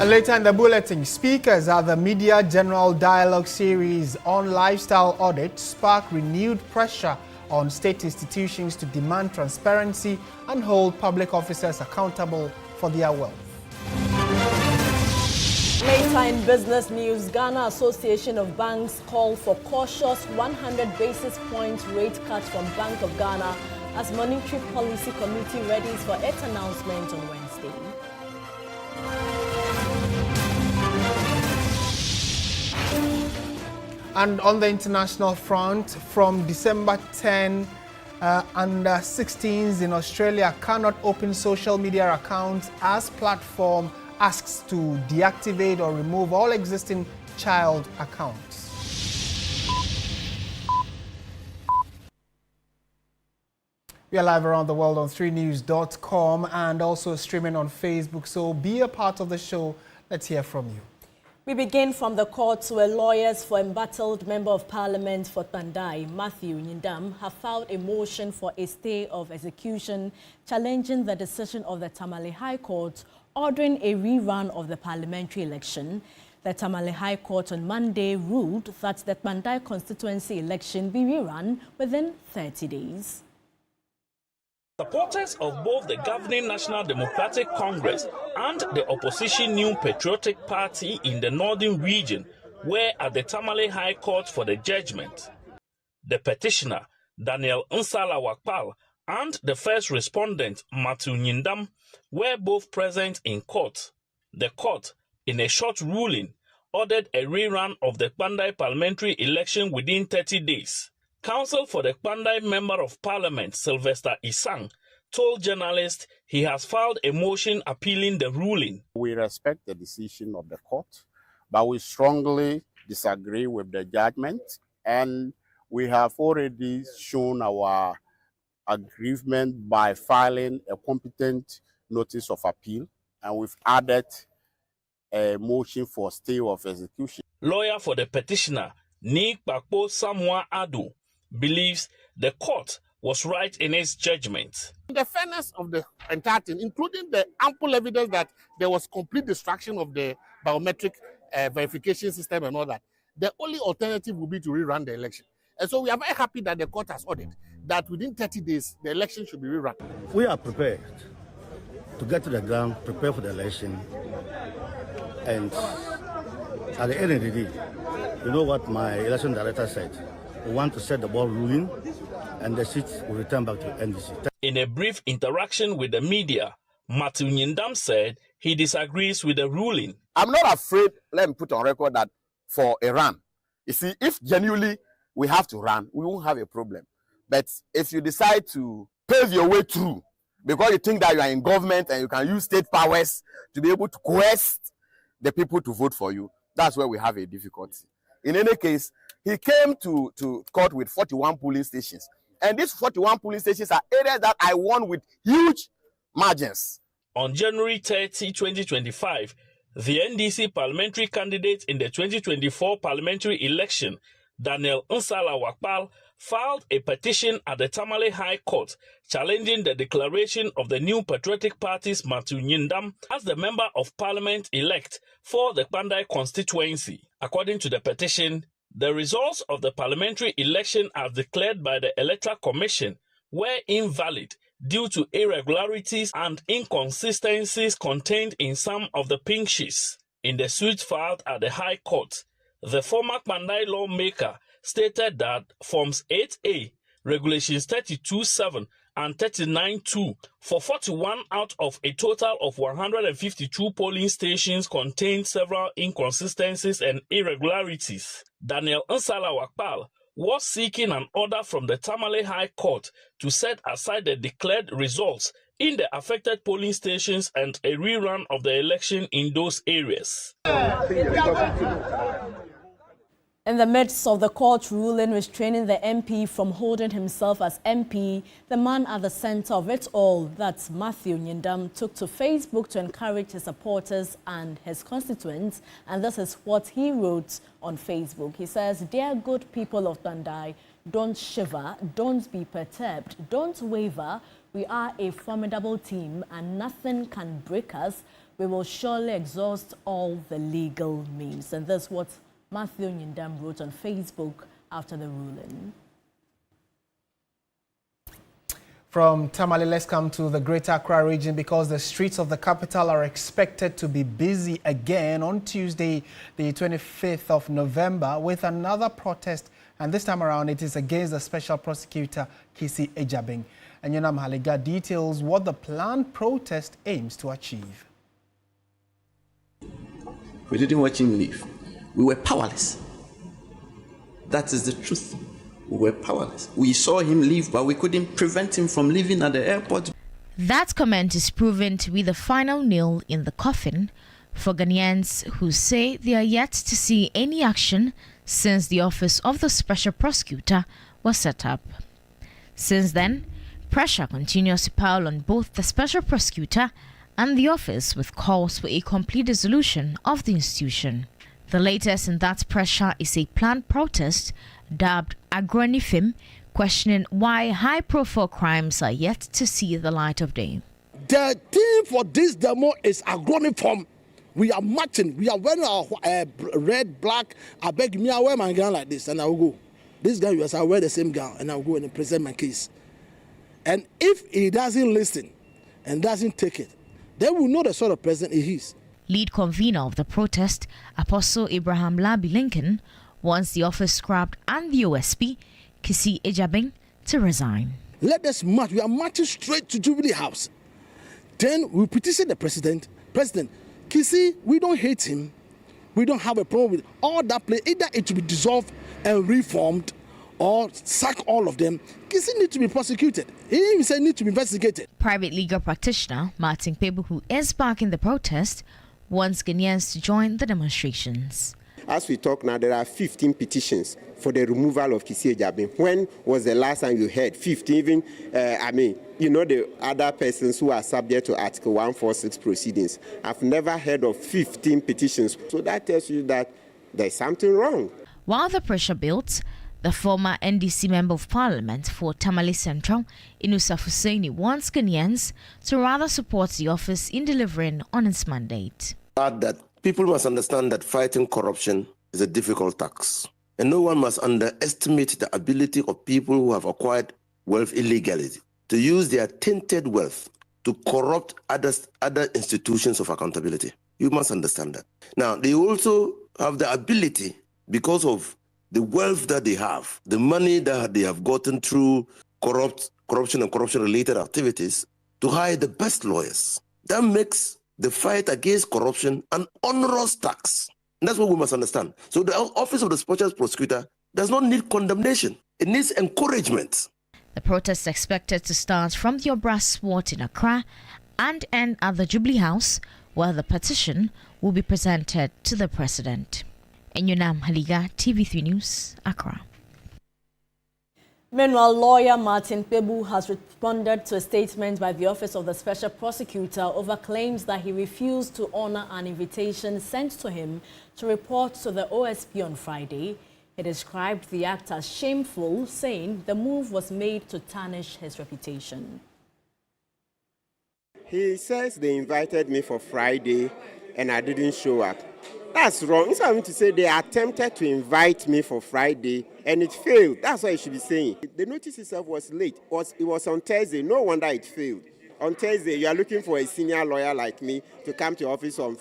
And later in the bulletin, speakers at the Media General Dialogue Series on lifestyle audit spark renewed pressure on state institutions to demand transparency and hold public officers accountable for their wealth. Later in business news, Ghana Association of Banks call for cautious 100 basis point rate cut from Bank of Ghana as Monetary Policy Committee readies for its announcement on Wednesday. And on the international front, from December 10, under 16s in Australia cannot open social media accounts as platform asks to deactivate or remove all existing child accounts. We are live around the world on 3news.com and also streaming on Facebook, so be a part of the show. Let's hear from you. We begin from the courts where lawyers for embattled Member of Parliament for Pandai, Matthew Nyindam, have filed a motion for a stay of execution challenging the decision of the Tamale High Court ordering a rerun of the parliamentary election. The Tamale High Court on Monday ruled that the Pandai constituency election be rerun within 30 days. Supporters of both the governing National Democratic Congress and the opposition New Patriotic Party in the northern region were at the Tamale High Court for the judgment. The petitioner, Daniel Nsala Wakpal, and the first respondent, Matthew Nyindam, were both present in court. The court, in a short ruling, ordered a rerun of the Pandai parliamentary election within 30 days. Counsel for the Pandai Member of Parliament, Sylvester Isang, told journalists he has filed a motion appealing the ruling. We respect the decision of the court, but we strongly disagree with the judgment, and we have already shown our aggrievement by filing a competent notice of appeal, and we've added a motion for stay of execution. Lawyer for the petitioner, Nick Bakpo Samoa Adu, believes the court was right in its judgment. The fairness of the entire thing, including the ample evidence that there was complete destruction of the biometric verification system and all that, the only alternative would be to rerun the election. And so we are very happy that the court has ordered that within 30 days, the election should be rerun. We are prepared to get to the ground, prepare for the election, and at the end of the day, you know what my election director said? We want to set the ball rolling, and the seat will return back to NDC. In a brief interaction with the media, Matthew Nyindam said he disagrees with the ruling. I'm not afraid, let me put on record, that for a run, you see, if genuinely we have to run, we won't have a problem. But if you decide to pave your way through, because you think that you are in government and you can use state powers to be able to coerce the people to vote for you, that's where we have a difficulty. In any case, he came to court with 41 polling stations. And these 41 polling stations are areas that I won with huge margins. On January 30, 2025, the NDC parliamentary candidate in the 2024 parliamentary election, Daniel Nsala Wakpal, filed a petition at the Tamale High Court challenging the declaration of the New Patriotic Party's Matthew Nyindam as the Member of Parliament-elect for the Pandai constituency. According to the petition, the results of the parliamentary election as declared by the Electoral Commission were invalid due to irregularities and inconsistencies contained in some of the pink sheets. In the suit filed at the High Court, the former Pandai lawmaker stated that Forms 8A, Regulations 32.7 and 39.2 for 41 out of a total of 152 polling stations contained several inconsistencies and irregularities. Daniel Nsala Wakpal was seeking an order from the Tamale High Court to set aside the declared results in the affected polling stations and a rerun of the election in those areas. In the midst of the court ruling restraining the MP from holding himself as MP, the man at the center of it all, that's Matthew Nyindam, took to Facebook to encourage his supporters and his constituents, and this is what he wrote on Facebook. He says, "Dear good people of Pandai, don't shiver, don't be perturbed, don't waver. We are a formidable team and nothing can break us. we will surely exhaust all the legal means. And that's what Matthew Nyindam wrote on Facebook after the ruling. From Tamale, let's come to the Greater Accra region because the streets of the capital are expected to be busy again on Tuesday, the 25th of November, with another protest. And this time around, it is against the Special Prosecutor, Kisi Ejabeng. And Yonam Haliga details what the planned protest aims to achieve. We didn't watch him leave. We were powerless. That is the truth. We were powerless. We saw him leave, but we couldn't prevent him from leaving at the airport. That comment is proven to be the final nail in the coffin for Ghanaians who say they are yet to see any action since the office of the Special Prosecutor was set up. Since then, pressure continues to pile on both the Special Prosecutor and the office with calls for a complete dissolution of the institution. The latest in that pressure is a planned protest dubbed Agronifim, questioning why high-profile crimes are yet to see the light of day. The theme for this demo is Agronifim. We are marching. We are wearing our red, black. I beg me, I wear my gown like this and I will go. This guy, yes, I wear the same gown and I will go and present my case. And if he doesn't listen and doesn't take it, then we'll know the sort of president he is. Lead convener of the protest, Apostle Abraham Labi Lincoln, wants the office scrapped and the OSP, Kisi Ejabeng, to resign. Let us march. We are marching straight to Jubilee House. Then we petition the president. President, Kisi, we don't hate him. We don't have a problem with all that place. Either it will be dissolved and reformed or sack all of them. Kisi needs to be prosecuted. He even said needs to be investigated. Private legal practitioner Martin Pebu, who is backing the protest, wants Ghanaians to join the demonstrations. As we talk now, there are 15 petitions for the removal of Kisi Ejabeng. When was the last time you heard 15? Even, the other persons who are subject to Article 146 proceedings. I've never heard of 15 petitions. So that tells you that there's something wrong. While the pressure builds, the former NDC Member of Parliament for Tamale Central, Inusaf Hussaini, wants Ghanaians to rather support the office in delivering on its mandate. That people must understand that fighting corruption is a difficult task. And no one must underestimate the ability of people who have acquired wealth illegally to use their tainted wealth to corrupt other institutions of accountability. You must understand that. Now, they also have the ability, because of the wealth that they have, the money that they have gotten through corruption and corruption-related activities, to hire the best lawyers. That makes the fight against corruption an onerous tax. And that's what we must understand. So the office of the Special Prosecutor does not need condemnation. It needs encouragement. The protest is expected to start from the Obras Ward in Accra and end at the Jubilee House, where the petition will be presented to the President. Enyonam Haliga, TV3 News, Accra. Meanwhile, lawyer Martin Pebu has responded to a statement by the Office of the Special Prosecutor over claims that he refused to honor an invitation sent to him to report to the OSP on Friday. He described the act as shameful, saying the move was made to tarnish his reputation. He says they invited me for Friday and I didn't show up. That's wrong. It's something to say they attempted to invite me for Friday and it failed. That's what you should be saying. The notice itself was late. It was on Thursday. No wonder it failed. On Thursday, you are looking for a senior lawyer like me to come to your office on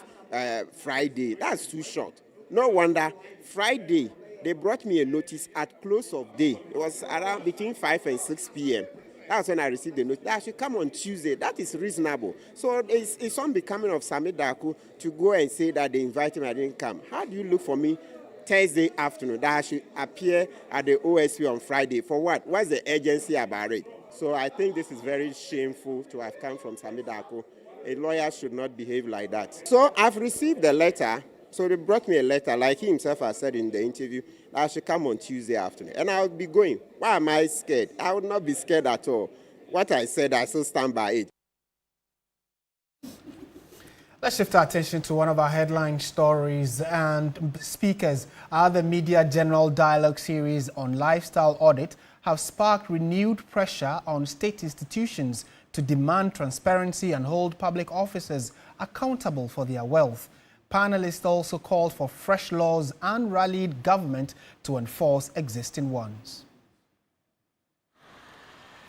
Friday. That's too short. No wonder. Friday, they brought me a notice at close of day. It was around between 5 and 6 p.m. That's when I received the notice. I should come on Tuesday. That is reasonable. So it's unbecoming of Sami Darko to go and say that they invited me, I didn't come. How do you look for me Thursday afternoon that I should appear at the OSP on Friday? For what? What's the urgency about it? So I think this is very shameful to have come from Sami Darko. A lawyer should not behave like that. So I've received the letter. So they brought me a letter, like he himself has said in the interview, that I should come on Tuesday afternoon. And I would be going. Why am I scared? I would not be scared at all. What I said, I still stand by it. Let's shift our attention to one of our headline stories. And speakers at the Media General Dialogue series on lifestyle audit have sparked renewed pressure on state institutions to demand transparency and hold public officers accountable for their wealth. Panelists also called for fresh laws and rallied government to enforce existing ones.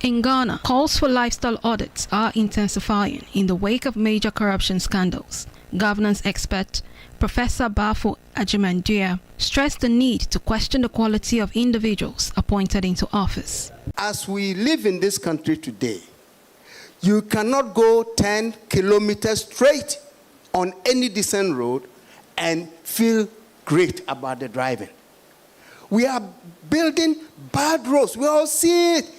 In Ghana, calls for lifestyle audits are intensifying in the wake of major corruption scandals. Governance expert Professor Bafo Ajimandua stressed the need to question the quality of individuals appointed into office. As we live in this country today, you cannot go 10 kilometers straight on any decent road and feel great about the driving. We are building bad roads. We all see it.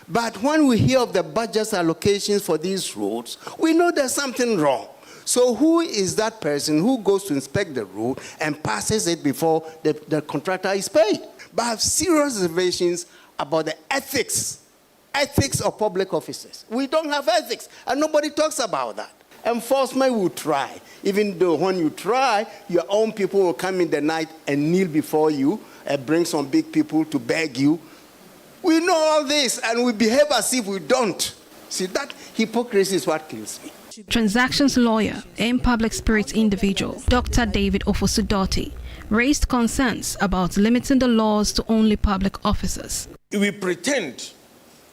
But when we hear of the budget allocations for these roads, we know there's something wrong. So who is that person who goes to inspect the road and passes it before the contractor is paid? But I have serious reservations about the ethics of public officers. We don't have ethics, and nobody talks about that. Enforcement will try, even though when you try, your own people will come in the night and kneel before you and bring some big people to beg you. We know all this, and we behave as if we don't. See, that hypocrisy is what kills me. Transactions lawyer and public spirits individual Dr. David Ofosudoti raised concerns about limiting the laws to only public officers. We pretend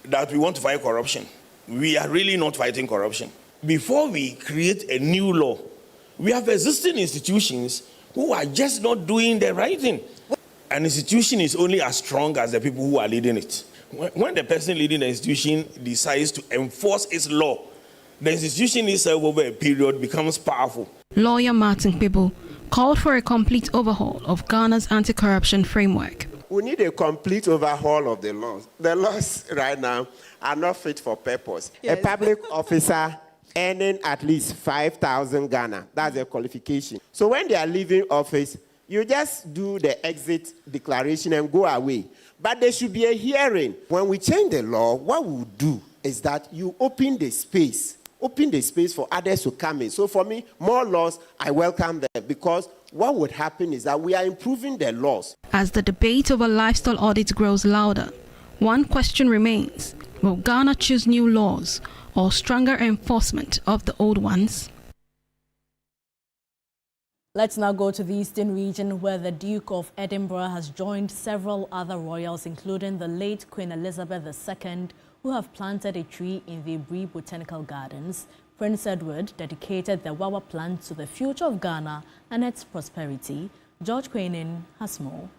that we want to fight corruption. We are really not fighting corruption. Before we create a new law, we have existing institutions who are just not doing the right thing. An institution is only as strong as the people who are leading it. When the person leading the institution decides to enforce its law, the institution itself over a period becomes powerful. Lawyer Martin Pibu called for a complete overhaul of Ghana's anti-corruption framework. We need a complete overhaul of the laws. The laws right now are not fit for purpose. Yes. A public officer earning at least 5,000 Ghana, that's their qualification. So when they are leaving office, you just do the exit declaration and go away. But there should be a hearing. When we change the law, what we'll do is that you open the space for others to come in. So for me, more laws, I welcome them, because what would happen is that we are improving the laws. As the debate over lifestyle audits grows louder, one question remains: will Ghana choose new laws or stronger enforcement of the old ones? Let's now go to the Eastern region, where the Duke of Edinburgh has joined several other royals, including the late Queen Elizabeth II, who have planted a tree in the Aburi Botanical Gardens. Prince Edward dedicated the Wawa plant to the future of Ghana and its prosperity. George Queenan has more.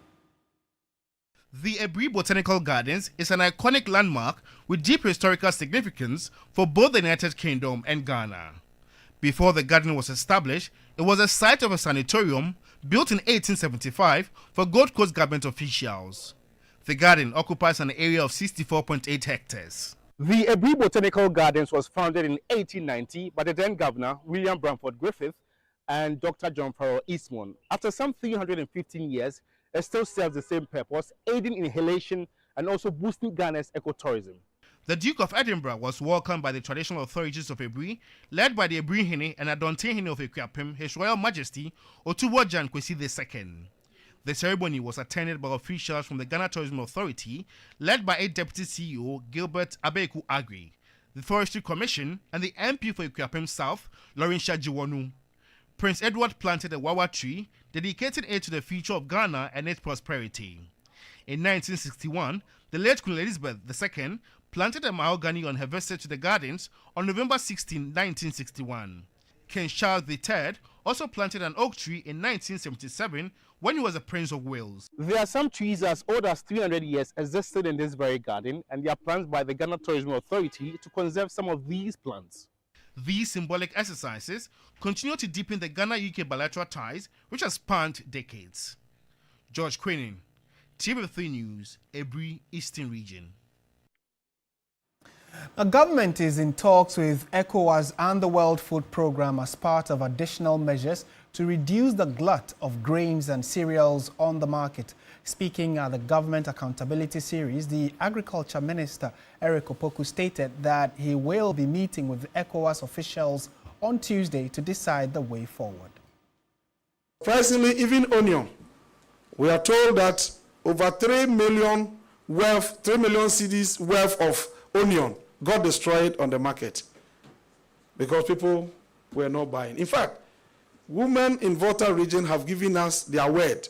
The Aburi Botanical Gardens is an iconic landmark with deep historical significance for both the United Kingdom and Ghana. Before the garden was established, it was a site of a sanatorium built in 1875 for Gold Coast government officials. The garden occupies an area of 64.8 hectares. The Aburi Botanical Gardens was founded in 1890 by the then governor, William Bramford Griffith, and Dr. John Farrell Eastman. After some 315 years, it still serves the same purpose, aiding inhalation and also boosting Ghana's ecotourism. The Duke of Edinburgh was welcomed by the traditional authorities of Aburi, led by the Aburi Hene and Adonte Hene of Ekuapem, His Royal Majesty Otubo Jan Kwesi II. The ceremony was attended by officials from the Ghana Tourism Authority, led by a Deputy CEO, Gilbert Abeku Agri, the Forestry Commission, and the MP for Ekuapem South, Laurentia Jiwonu. Prince Edward planted a Wawa tree, dedicating it to the future of Ghana and its prosperity. In 1961, the late Queen Elizabeth II planted a mahogany on her visit to the gardens on November 16, 1961. King Charles III also planted an oak tree in 1977 when he was a Prince of Wales. There are some trees as old as 300 years existed in this very garden, and they are planted by the Ghana Tourism Authority to conserve some of these plants. These symbolic exercises continue to deepen the Ghana-UK bilateral ties, which has spanned decades. George Queenan, TV3 News, Aburi, Eastern Region. The government is in talks with ECOWAS and the World Food Programme as part of additional measures to reduce the glut of grains and cereals on the market. Speaking at the Government Accountability Series, the Agriculture Minister, Eric Opoku, stated that he will be meeting with ECOWAS officials on Tuesday to decide the way forward. Firstly, even onion. We are told that over 3 million cedis worth of onion got destroyed on the market because people were not buying. In fact, women in Volta region have given us their word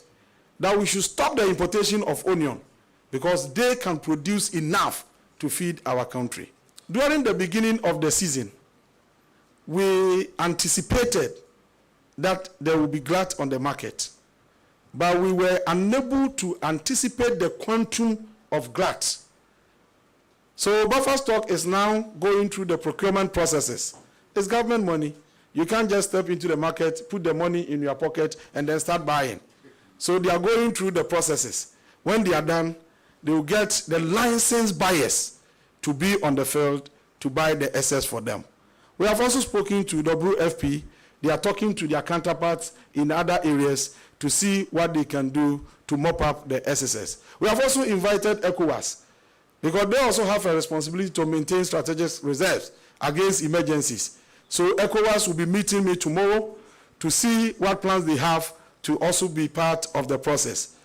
that we should stop the importation of onion because they can produce enough to feed our country. During the beginning of the season, we anticipated that there will be glut on the market, but we were unable to anticipate the quantum of glut. So buffer stock is now going through the procurement processes. It's government money. You can't just step into the market, put the money in your pocket, and then start buying. So they are going through the processes. When they are done, they will get the licensed buyers to be on the field to buy the excess for them. We have also spoken to WFP. They are talking to their counterparts in other areas to see what they can do to mop up the SSS. We have also invited ECOWAS because they also have a responsibility to maintain strategic reserves against emergencies. So ECOWAS will be meeting me tomorrow to see what plans they have to also be part of the process.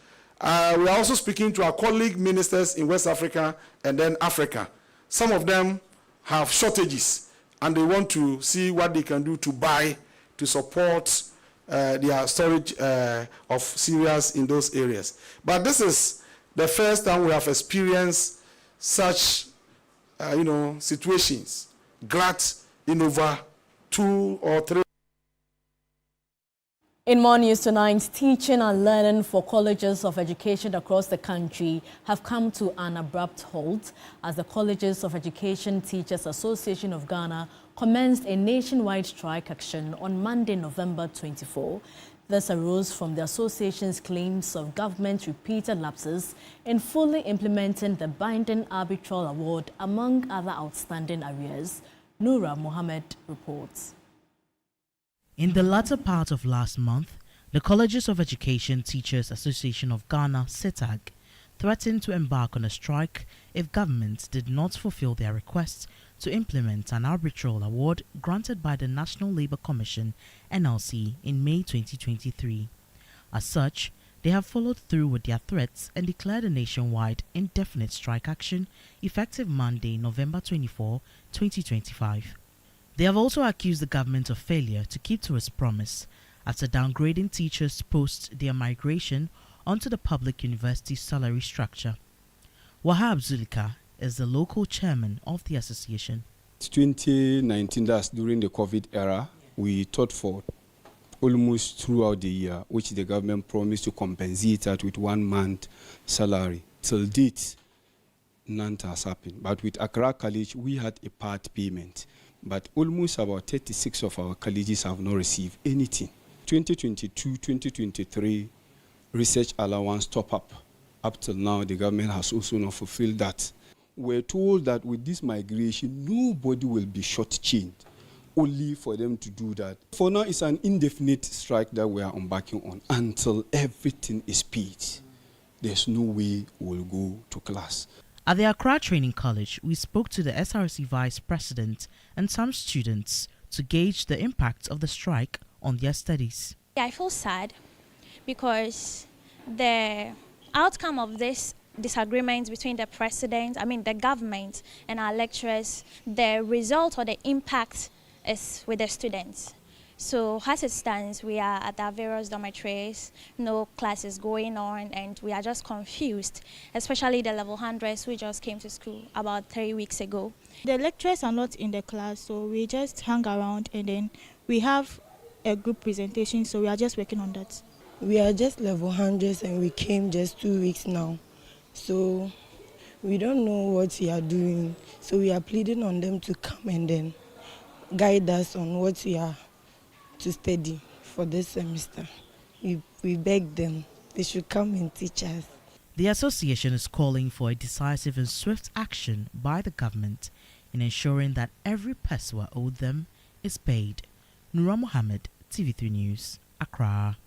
We are also speaking to our colleague ministers in West Africa and then Africa. Some of them have shortages and they want to see what they can do to buy to support their storage of cereals in those areas. But this is the first time we have experienced such situations, glut in over 2 or 3. In more news tonight, teaching and learning for colleges of education across the country have come to an abrupt halt as the Colleges of Education Teachers Association of Ghana commenced a nationwide strike action on Monday, November 24. This arose from the association's claims of government repeated lapses in fully implementing the binding arbitral award, among other outstanding arrears. Noura Mohammed reports. In the latter part of last month, the Colleges of Education Teachers Association of Ghana, CETAG, threatened to embark on a strike if government did not fulfill their requests to implement an arbitral award granted by the National Labour Commission, NLC, in May 2023. As such, they have followed through with their threats and declared a nationwide indefinite strike action effective Monday, November 24, 2025. They have also accused the government of failure to keep to its promise after downgrading teachers post their migration onto the public university salary structure. Wahab Zulika is the local chairman of the association. 2019, that's during the COVID era, we taught for almost throughout the year, which the government promised to compensate that with 1 month salary. Till date, none has happened. But with Accra College, we had a part payment. But almost about 36 of our colleges have not received anything. 2022-2023 research allowance top-up. Up till now, the government has also not fulfilled that. We're told that with this migration, nobody will be shortchanged, only for them to do that. For now, it's an indefinite strike that we are embarking on until everything is paid. There's no way we'll go to class. At the Accra Training College, we spoke to the SRC Vice President and some students to gauge the impact of the strike on their studies. I feel sad because the outcome of this disagreement between the the government and our lecturers, the result or the impact is with the students. So as it stands, we are at our various dormitories, no classes going on, and we are just confused, especially the level 100s who just came to school about 3 weeks ago. The lecturers are not in the class, so we just hang around and then we have a group presentation, so we are just working on that. We are just level 100s and we came just 2 weeks now, so we don't know what we are doing, so we are pleading on them to come and then guide us on what we are to study for this semester. We beg them, they should come and teach us. The association is calling for a decisive and swift action by the government in ensuring that every pesewa owed them is paid. Noura Mohammed, TV3 News, Accra.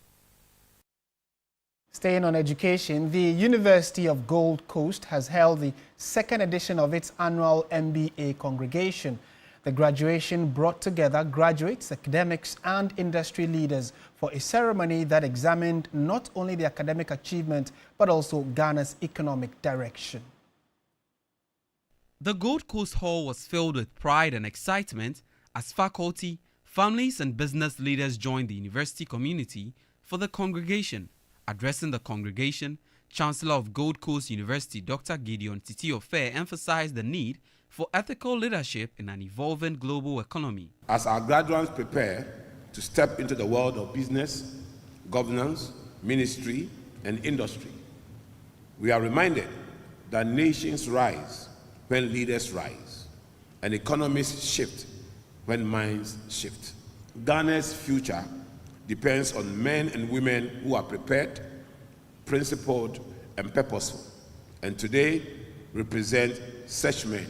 Staying on education, the University of Gold Coast has held the second edition of its annual MBA congregation. The graduation brought together graduates, academics, and industry leaders for a ceremony that examined not only the academic achievement, but also Ghana's economic direction. The Gold Coast Hall was filled with pride and excitement as faculty, Families and business leaders joined the university community for the congregation. Addressing the congregation, Chancellor of Gold Coast University, Dr. Gideon Titio Fair, emphasized the need for ethical leadership in an evolving global economy. As our graduates prepare to step into the world of business, governance, ministry, and industry, we are reminded that nations rise when leaders rise, and economies shift when minds shift. Ghana's future depends on men and women who are prepared, principled, and purposeful, and today represent such men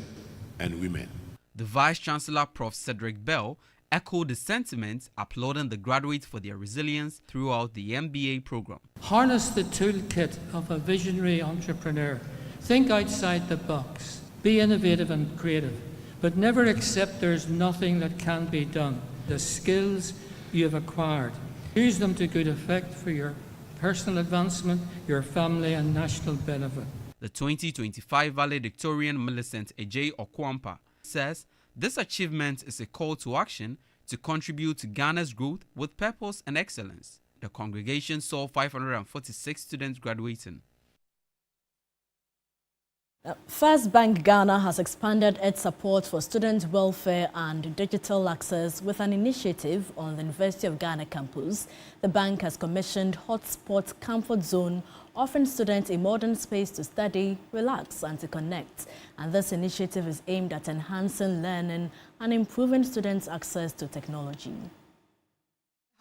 and women. The Vice-Chancellor, Prof. Cedric Bell, echoed the sentiments, applauding the graduates for their resilience throughout the MBA program. Harness the toolkit of a visionary entrepreneur. Think outside the box. Be innovative and creative, but never accept there's nothing that can be done. The skills you have acquired, use them to good effect for your personal advancement, your family, and national benefit. The 2025 valedictorian Millicent Ejay Okwampa says this achievement is a call to action to contribute to Ghana's growth with purpose and excellence. The congregation saw 546 students graduating. First Bank Ghana has expanded its support for student welfare and digital access with an initiative on the University of Ghana campus. The bank has commissioned Hotspot Comfort Zone, offering students a modern space to study, relax and to connect. And this initiative is aimed at enhancing learning and improving students' access to technology.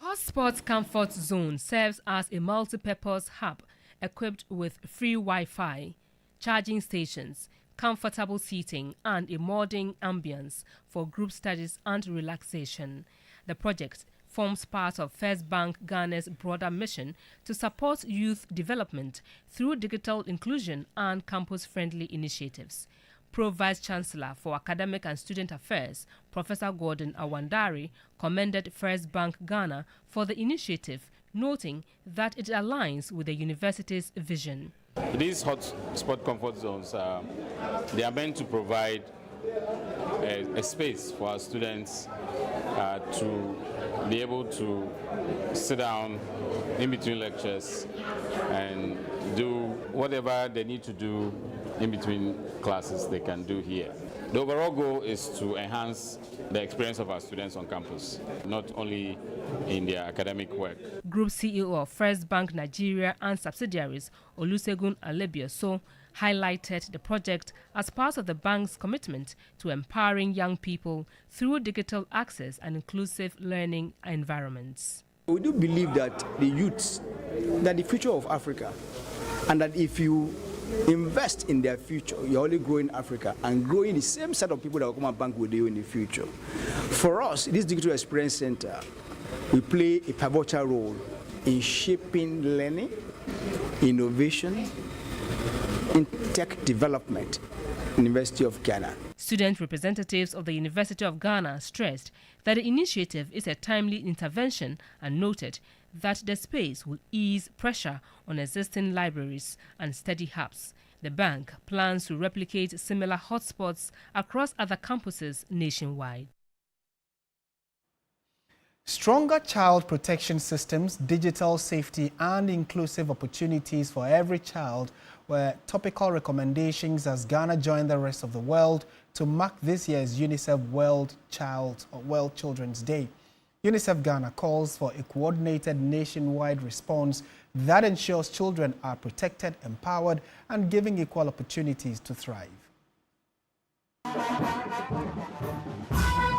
Hotspot Comfort Zone serves as a multi-purpose hub equipped with free Wi-Fi, charging stations, comfortable seating and a modern ambience for group studies and relaxation. The project forms part of First Bank Ghana's broader mission to support youth development through digital inclusion and campus-friendly initiatives. Pro-Vice-Chancellor for Academic and Student Affairs, Professor Gordon Awandari, commended First Bank Ghana for the initiative, noting that it aligns with the university's vision. These hotspot comfort zones, they are meant to provide a space for our students to be able to sit down in between lectures and do whatever they need to do in between classes they can do here. The overall goal is to enhance the experience of our students on campus, not only in their academic work. Group CEO of First Bank Nigeria and subsidiaries, Olusegun Alebioso, highlighted the project as part of the bank's commitment to empowering young people through digital access and inclusive learning environments. We do believe that the youths, that the future of Africa, and that if you invest in their future, you're only growing Africa and growing the same set of people that will come and bank with you in the future. For us, this Digital Experience Center, we play a pivotal role in shaping learning, innovation, and tech development in the University of Ghana. Student representatives of the University of Ghana stressed that the initiative is a timely intervention and noted that the space will ease pressure on existing libraries and study hubs. The bank plans to replicate similar hotspots across other campuses nationwide. Stronger child protection systems, digital safety and inclusive opportunities for every child were topical recommendations as Ghana joined the rest of the world to mark this year's UNICEF World Children's Day. UNICEF Ghana calls for a coordinated nationwide response that ensures children are protected, empowered, and given equal opportunities to thrive.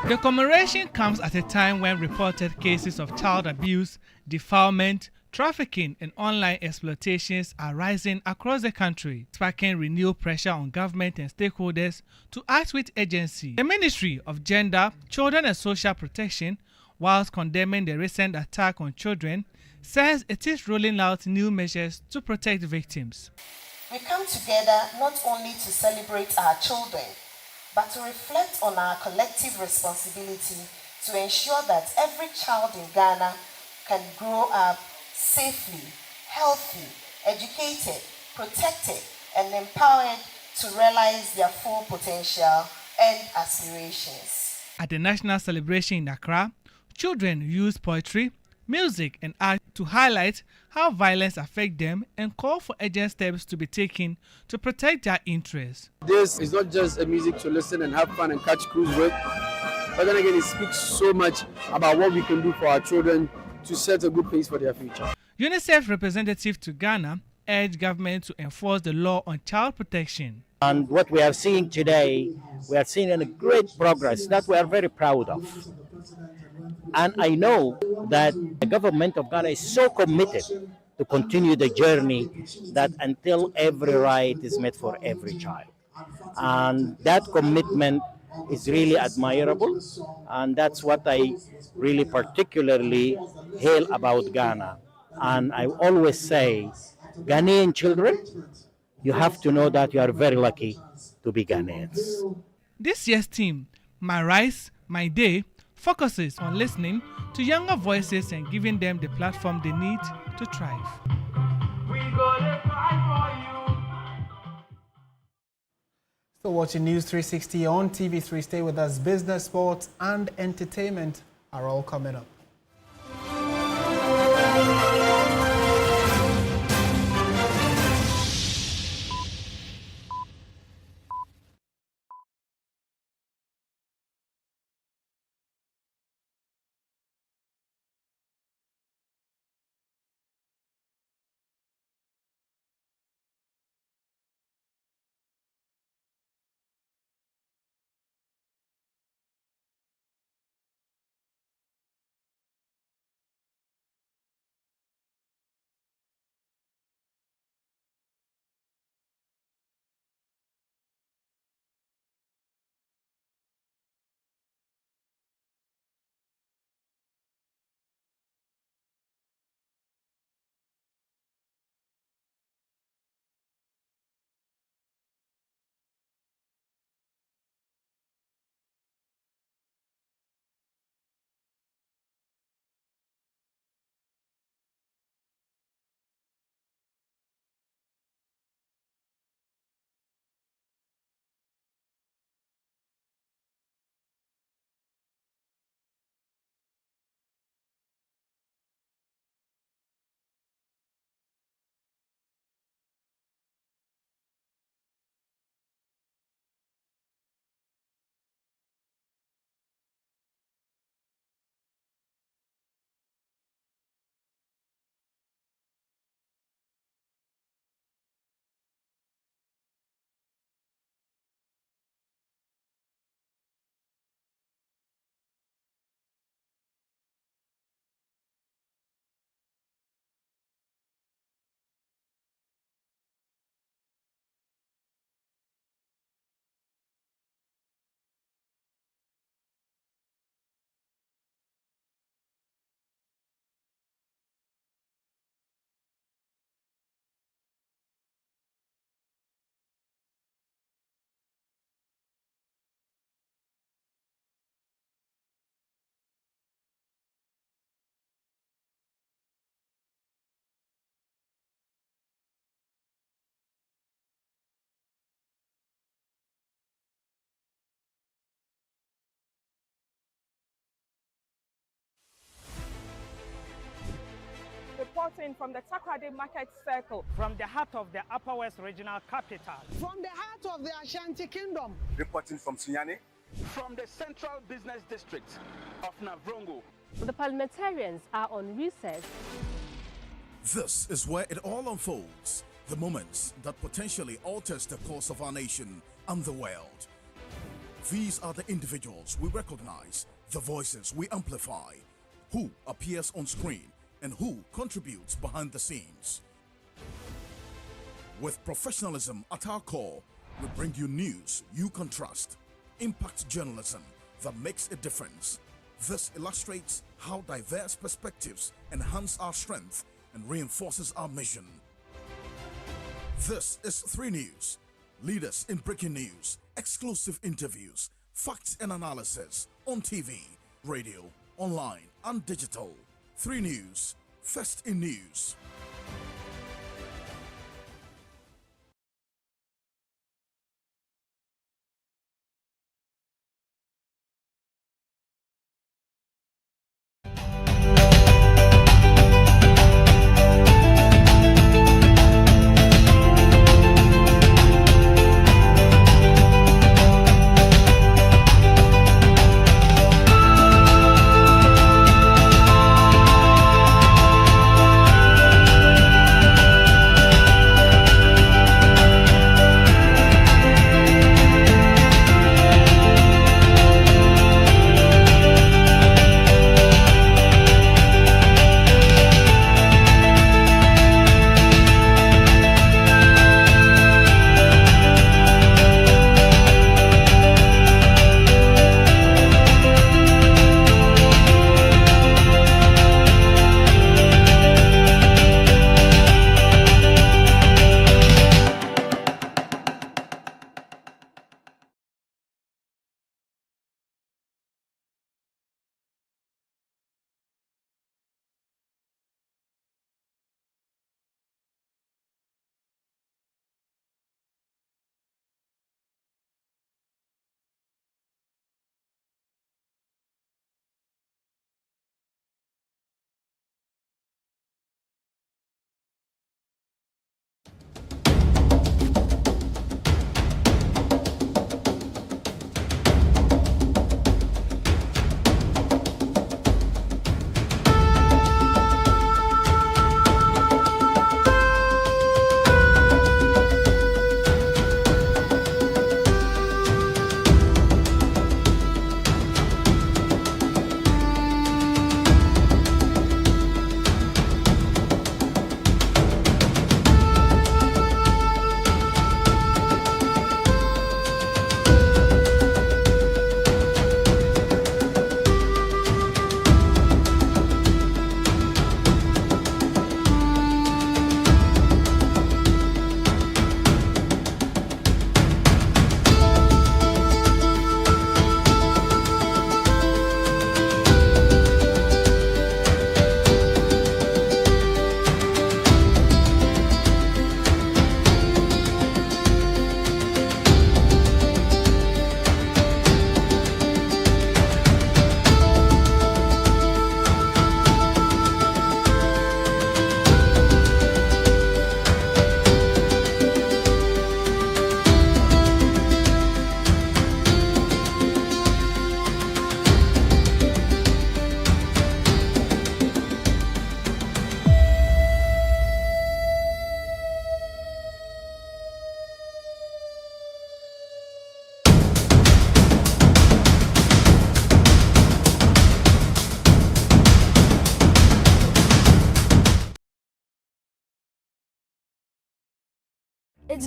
The commemoration comes at a time when reported cases of child abuse, defilement, trafficking, and online exploitations are rising across the country, sparking renewed pressure on government and stakeholders to act with urgency. The Ministry of Gender, Children and Social Protection, whilst condemning the recent attack on children, says it is rolling out new measures to protect victims. We come together not only to celebrate our children, but to reflect on our collective responsibility to ensure that every child in Ghana can grow up safely, healthy, educated, protected, and empowered to realize their full potential and aspirations. At the national celebration in Accra, Children use poetry, music, and art to highlight how violence affects them and call for urgent steps to be taken to protect their interests. This is not just a music to listen and have fun and catch cruise with, but then again, it speaks so much about what we can do for our children to set a good pace for their future. UNICEF representative to Ghana urged government to enforce the law on child protection. And what we are seeing today, we are seeing a great progress that we are very proud of. And I know that the government of Ghana is so committed to continue the journey that until every right is met for every child. And that commitment is really admirable, and that's what I really particularly hail about Ghana. And I always say, Ghanaian children, you have to know that you are very lucky to be Ghanaians. This year's theme, My Rice, My Day, focuses on listening to younger voices and giving them the platform they need to thrive. Still watching News 360 on TV3. Stay with us. Business, sports, and entertainment are all coming up. Reporting from the Takoradi Market Circle, from the heart of the Upper West Regional Capital, from the heart of the Ashanti Kingdom, reporting from Sunyani, from the Central Business District of Navrongo. The parliamentarians are on recess. This is where it all unfolds, the moments that potentially alters the course of our nation and the world. These are the individuals we recognize, the voices we amplify, who appears on screen and who contributes behind the scenes. With professionalism at our core, we bring you news you can trust, impact journalism that makes a difference. This illustrates how diverse perspectives enhance our strength and reinforces our mission. This is 3 News, leaders in breaking news, exclusive interviews, facts and analysis on TV, radio, online and digital. 3 News, first in news.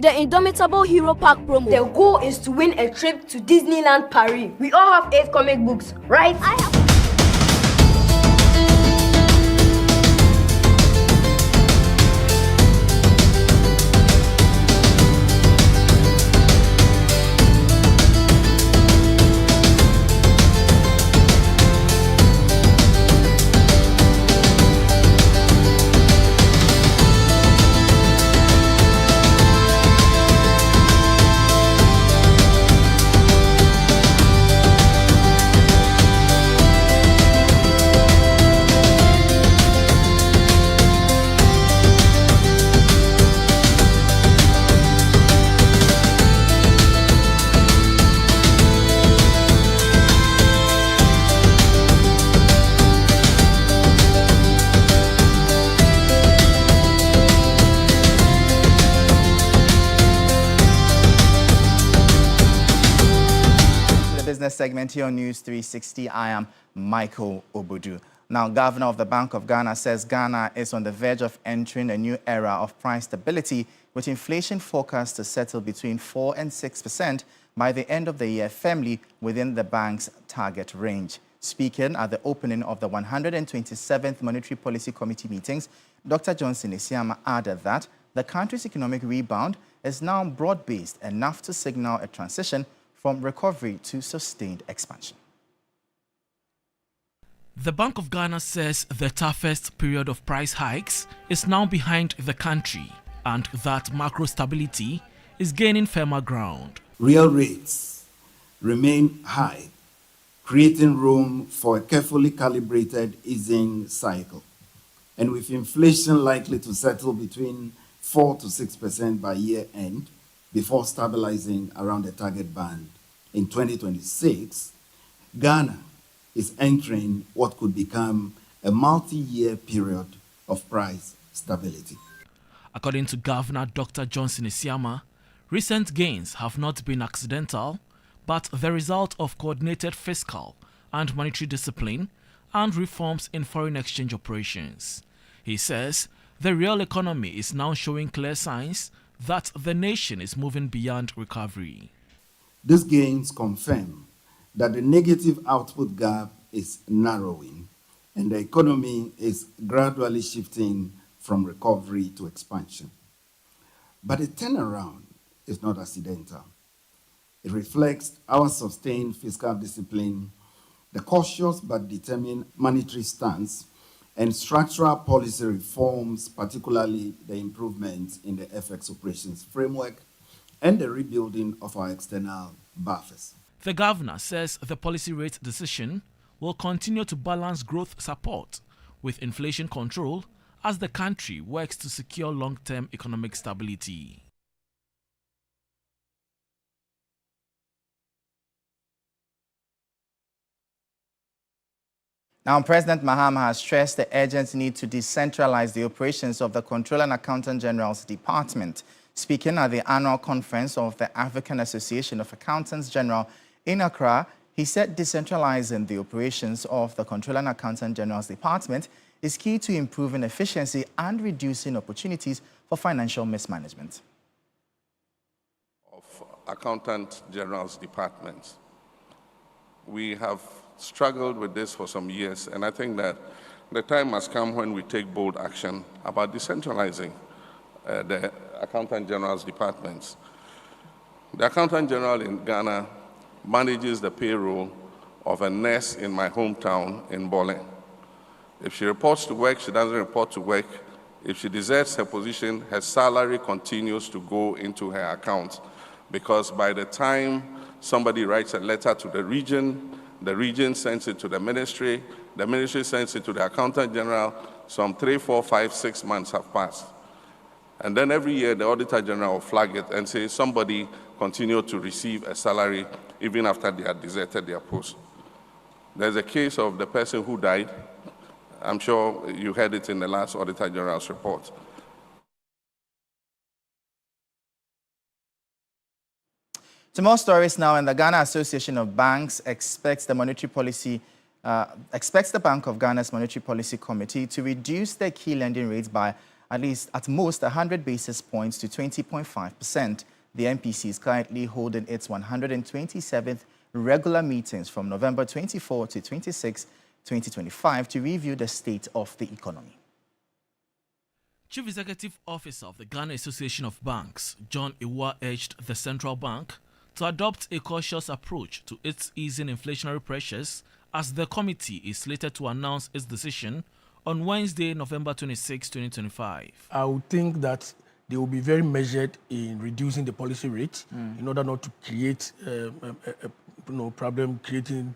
the Indomitable Hero Pack promo. The goal is to win a trip to Disneyland Paris. We all have 8 comic books, right? I have. Segment here on News 360. I am Michael Obudu. Now, Governor of the Bank of Ghana says Ghana is on the verge of entering a new era of price stability, with inflation forecast to settle between 4% and 6% by the end of the year, firmly within the bank's target range. Speaking at the opening of the 127th Monetary Policy Committee meetings, Dr. Johnson Isiama added that the country's economic rebound is now broad-based enough to signal a transition from recovery to sustained expansion. The Bank of Ghana says the toughest period of price hikes is now behind the country and that macro stability is gaining firmer ground. Real rates remain high, creating room for a carefully calibrated easing cycle. And with inflation likely to settle between 4 to 6% by year end, before stabilizing around the target band in 2026, Ghana is entering what could become a multi-year period of price stability. According to Governor Dr. Johnson Isiama, recent gains have not been accidental, but the result of coordinated fiscal and monetary discipline and reforms in foreign exchange operations. He says the real economy is now showing clear signs that the nation is moving beyond recovery. These gains confirm that the negative output gap is narrowing and the economy is gradually shifting from recovery to expansion. But the turnaround is not accidental. It reflects our sustained fiscal discipline, the cautious but determined monetary stance, and structural policy reforms, particularly the improvements in the FX operations framework and the rebuilding of our external buffers. The governor says the policy rate decision will continue to balance growth support with inflation control as the country works to secure long-term economic stability. Now, President Mahama has stressed the urgent need to decentralize the operations of the Comptroller and Accountant General's Department. Speaking at the annual conference of the African Association of Accountants General in Accra, he said decentralizing the operations of the Comptroller and Accountant General's Department is key to improving efficiency and reducing opportunities for financial mismanagement. Of Accountant General's Department. We have struggled with this for some years, and I think that the time has come when we take bold action about decentralizing the Accountant General's departments. The Accountant General in Ghana manages the payroll of a nurse in my hometown in Bole. If she reports to work, she doesn't report to work. If she deserts her position, her salary continues to go into her account, because by the time somebody writes a letter to the region sends it to the ministry sends it to the Accountant General, some 3, 4, 5, 6 months have passed. And then every year the Auditor General will flag it and say somebody continued to receive a salary even after they had deserted their post. There's a case of the person who died. I'm sure you heard it in the last Auditor General's report. To more stories now, and the Ghana Association of Banks expects the Bank of Ghana's Monetary Policy Committee to reduce their key lending rates by at most 100 basis points to 20.5%. The MPC is currently holding its 127th regular meetings from November 24 to 26, 2025 to review the state of the economy. Chief Executive Officer of the Ghana Association of Banks, John Iwa, urged the central bank to adopt a cautious approach to its easing inflationary pressures as the committee is slated to announce its decision on Wednesday, November 26, 2025. I would think that they will be very measured in reducing the policy rate in order not to create problem, creating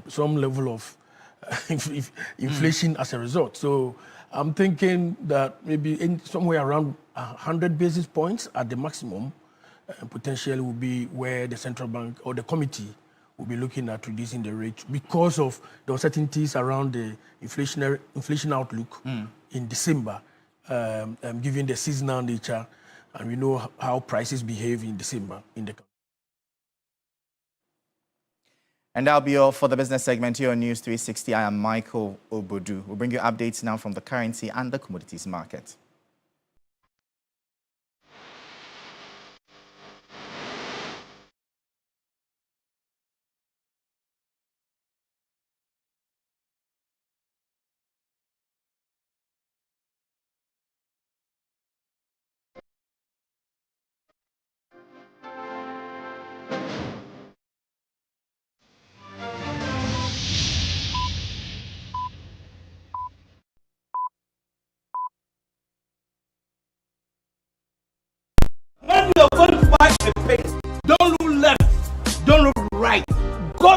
some level of inflation as a result. So I'm thinking that maybe somewhere around 100 basis points at the maximum potentially will be where the central bank or the committee will be looking at reducing the rate because of the uncertainties around the inflation outlook in December, given the seasonal nature, and we know how prices behave in December in the country. And that'll be all for the business segment here on News 360. I am Michael Obodu. We'll bring you updates now from the currency and the commodities market. When you're going to buy a place, don't look left, don't look right. Go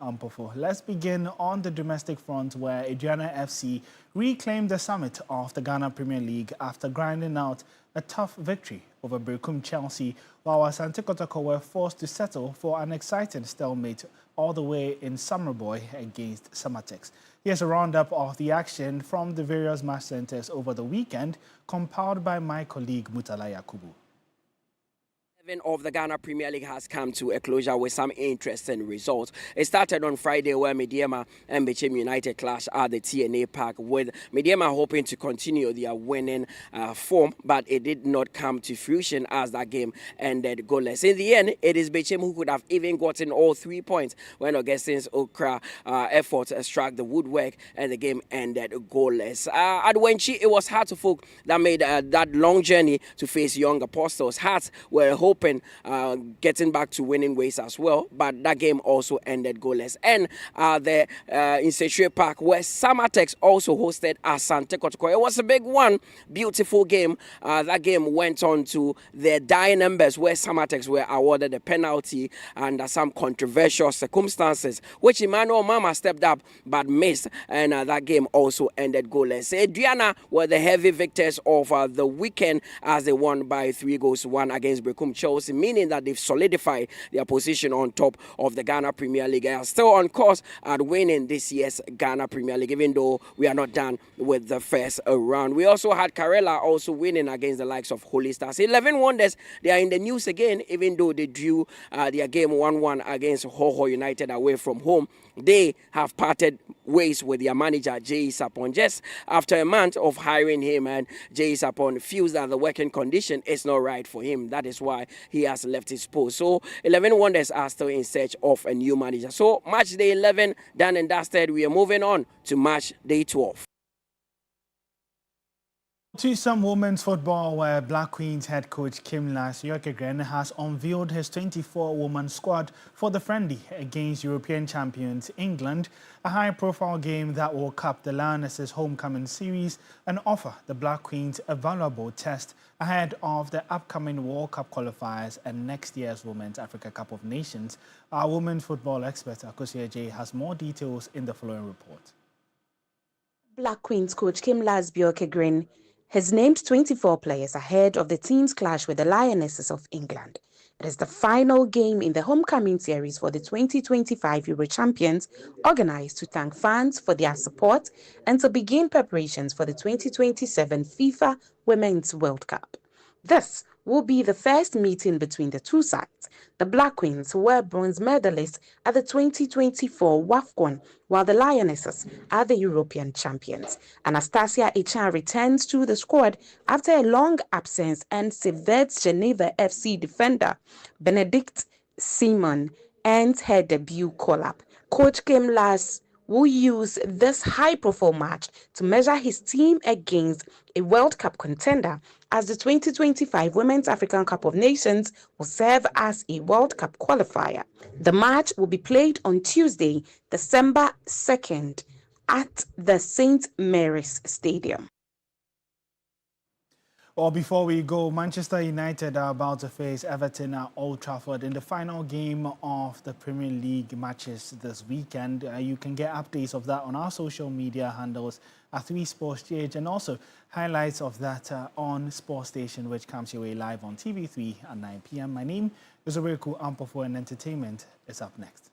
Ampofo. Let's begin on the domestic front where Aduana FC reclaimed the summit of the Ghana Premier League after grinding out a tough victory over Berekum Chelsea, while Asante Kotoko were forced to settle for an exciting stalemate all the way in Summerboy against Samatex. Here's a roundup of the action from the various match centers over the weekend, compiled by my colleague Mutala Yakubu. Of the Ghana Premier League has come to a closure with some interesting results. It started on Friday where Mediema and Bechem United clash at the TNA Park, with Mediema hoping to continue their winning form, but it did not come to fruition as that game ended goalless. In the end, it is Bechem who could have even gotten all 3 points when Augustine's Okra effort struck the woodwork and the game ended goalless. At Wenchi, it was Hearts of Folk that made that long journey to face Young Apostles. Hearts were hoping getting back to winning ways as well, but that game also ended goalless. And in Sechue Park, where Samatex also hosted Asante Kotoko, it was a big one, beautiful game. That game went on to the dying numbers, where Samatex were awarded a penalty under some controversial circumstances, which Emmanuel Mama stepped up but missed, and that game also ended goalless. Aduana were the heavy victors of the weekend as they won by 3-1 against Berekum Chelsea, meaning that they've solidified their position on top of the Ghana Premier League and are still on course at winning this year's Ghana Premier League, even though we are not done with the first round. We also had Karela also winning against the likes of Holy Stars. 11 Wonders, they are in the news again, even though they drew their game 1-1 against Hoho United away from home. They have parted ways with their manager, Jay Sapon, just after a month of hiring him, and Jay Sapon feels that the working condition is not right for him. That is why he has left his post. So 11 Wonders are still in search of a new manager. So match day 11 done and dusted. We are moving on to match day 12. To some women's football, where Black Queens head coach Kimlas Bjorkegren has unveiled his 24-woman squad for the friendly against European champions England, a high-profile game that will cap the Lionesses' homecoming series and offer the Black Queens a valuable test ahead of the upcoming World Cup qualifiers and next year's Women's Africa Cup of Nations. Our women's football expert, Akosia J, has more details in the following report. Black Queens coach Kimlas Bjorkegren has named 24 players ahead of the team's clash with the Lionesses of England. It is the final game in the homecoming series for the 2025 Euro champions, organized to thank fans for their support and to begin preparations for the 2027 FIFA Women's World Cup. This will be the first meeting between the two sides. The Black Queens were bronze medalists at the 2024 WAFCON, while the Lionesses are the European champions. Anastasia Echan returns to the squad after a long absence, and Cevets Geneva FC defender Benedict Simon ends her debut call-up. Coach Kimlas will use this high-profile match to measure his team against a World Cup contender, as the 2025 Women's African Cup of Nations will serve as a World Cup qualifier. The match will be played on Tuesday, December 2nd at the St. Mary's Stadium. Well, before we go, Manchester United are about to face Everton at Old Trafford in the final game of the Premier League matches this weekend. You can get updates of that on our social media handles at 3SportsGH, and also highlights of that on Sports Station, which comes your way live on TV3 at 9 p.m. My name is Oreku Ampofo, and entertainment is up next.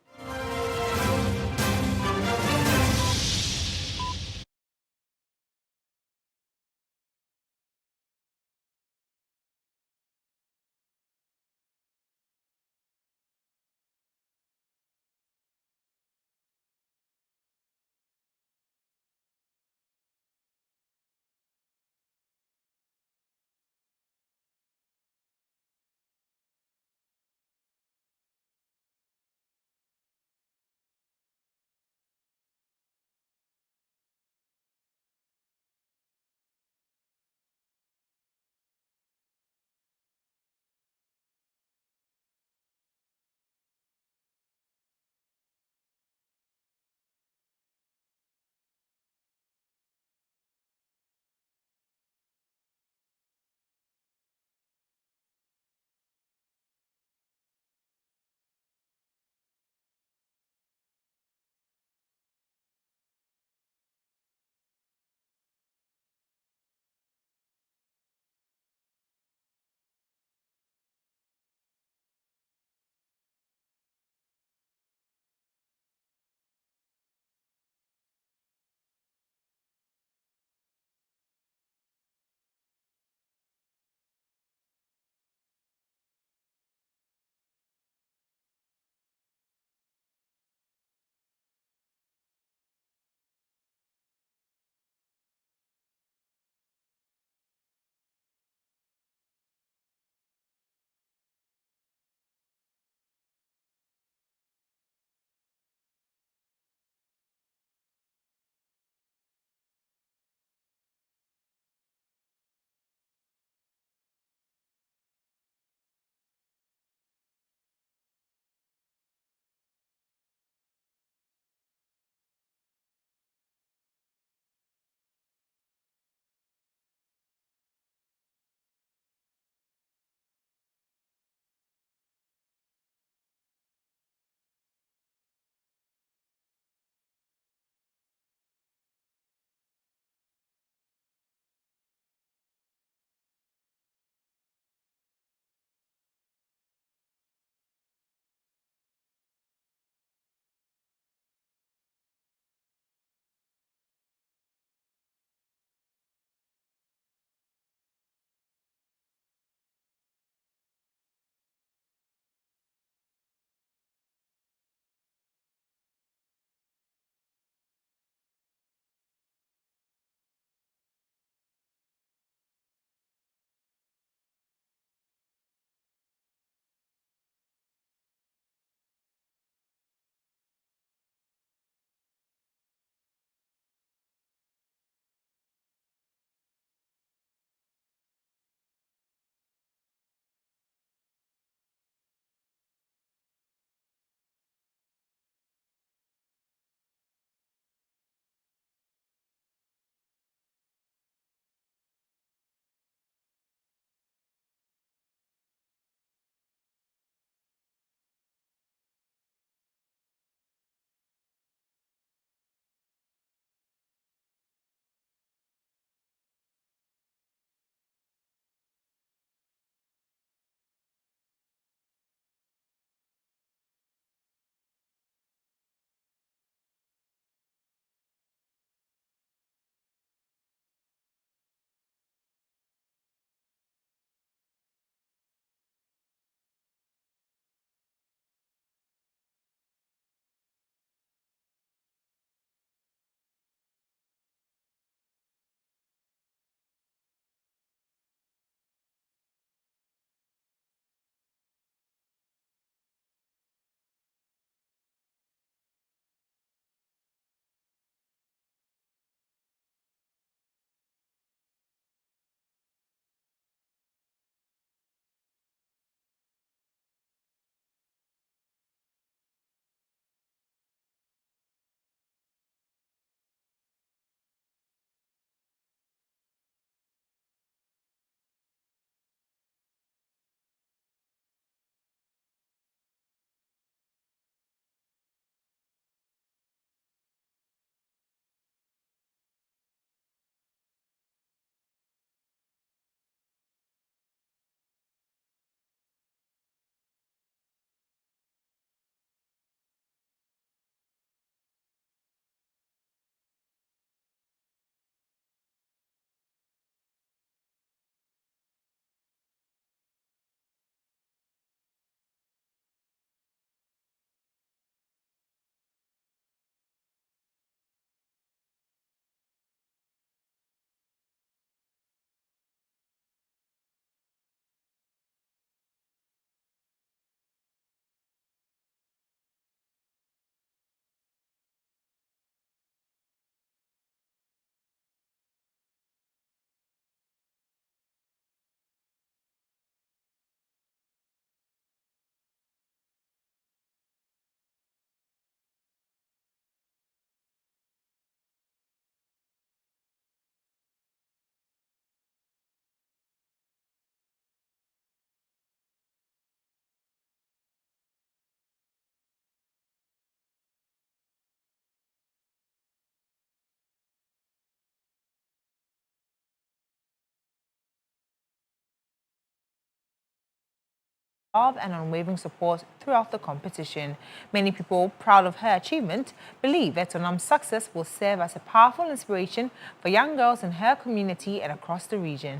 love and unwavering support throughout the competition. Many people, proud of her achievement, believe Etonam's success will serve as a powerful inspiration for young girls in her community and across the region.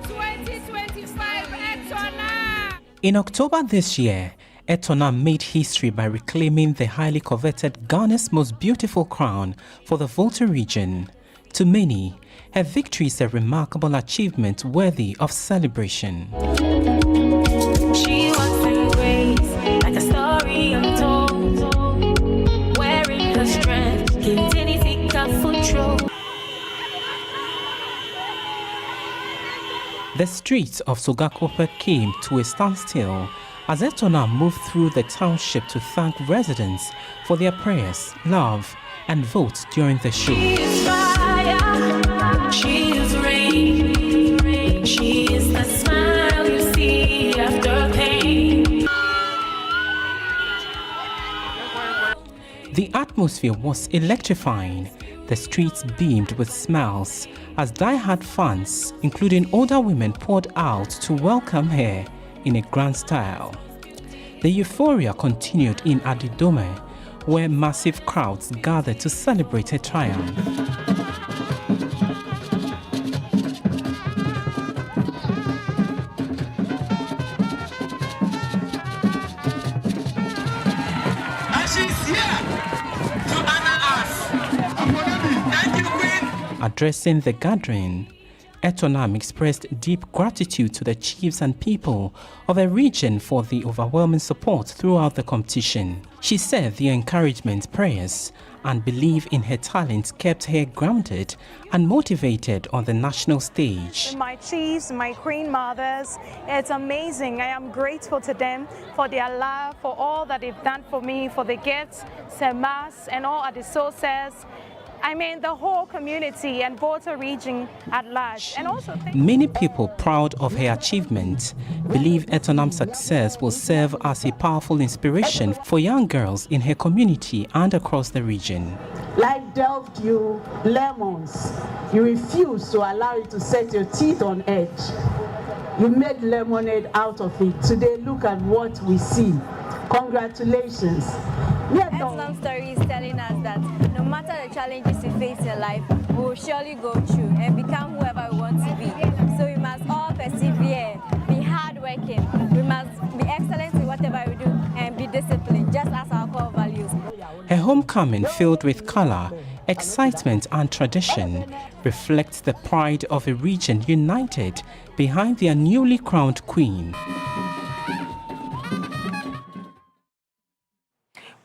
2025 Etonam! In October this year, Etonam made history by reclaiming the highly coveted Ghana's most beautiful crown for the Volta region. To many, her victory is a remarkable achievement worthy of celebration. She walks in grace, like a story untold, wearing her strength, The streets of Sogakope came to a standstill as Etonam moved through the township to thank residents for their prayers, love, and votes during the show. She is fire, she is rain, she is the smile you see after pain. The atmosphere was electrifying. The streets beamed with smiles as die-hard fans, including older women, poured out to welcome her in a grand style. The euphoria continued in Adidome, where massive crowds gathered to celebrate her triumph. Addressing the gathering, Etonam expressed deep gratitude to the chiefs and people of the region for the overwhelming support throughout the competition. She said the encouragement, prayers, and belief in her talents kept her grounded and motivated on the national stage. My chiefs, my queen mothers, it's amazing. I am grateful to them for their love, for all that they've done for me, for the gifts, Semas, and all of the sources. I mean, the whole community and Volta region at large. And also many people proud of her achievement believe Etonam's success will serve as a powerful inspiration for young girls in her community and across the region. Life dealt you lemons. You refused to allow it to set your teeth on edge. You made lemonade out of it. Today, look at what we see. Congratulations. Etonam's story is telling us that no matter the challenges we face in life, we will surely go through and become whoever we want to be. So we must all persevere, be hardworking, we must be excellent in whatever we do and be disciplined, just as our core values. Her homecoming, filled with color, excitement and tradition, reflects the pride of a region united behind their newly crowned queen.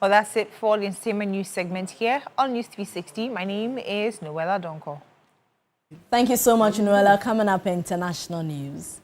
Well, that's it for the Entertainment News segment here on News 360. My name is Noella Donko. Thank you so much, Noella. Coming up, international news.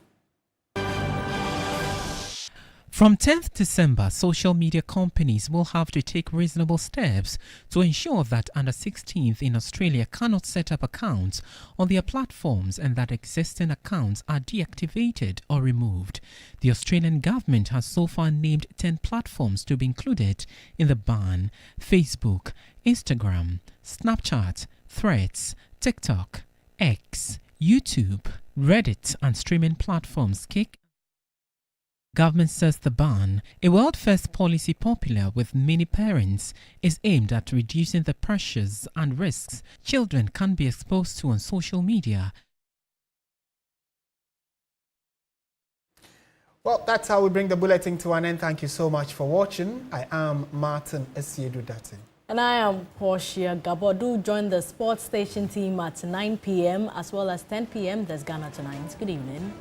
From 10th December, social media companies will have to take reasonable steps to ensure that under-16s in Australia cannot set up accounts on their platforms and that existing accounts are deactivated or removed. The Australian government has so far named 10 platforms to be included in the ban: Facebook, Instagram, Snapchat, Threads, TikTok, X, YouTube, Reddit, and streaming platforms Kick. Government says the ban, a world-first policy popular with many parents, is aimed at reducing the pressures and risks children can be exposed to on social media. Well, that's how we bring the bulletin to an end. Thank you so much for watching. I am Martin Esiedu Datin. And I am Portia Gabodu. Join the sports station team at 9 p.m. as well as 10 p.m. There's Ghana Tonight. Good evening.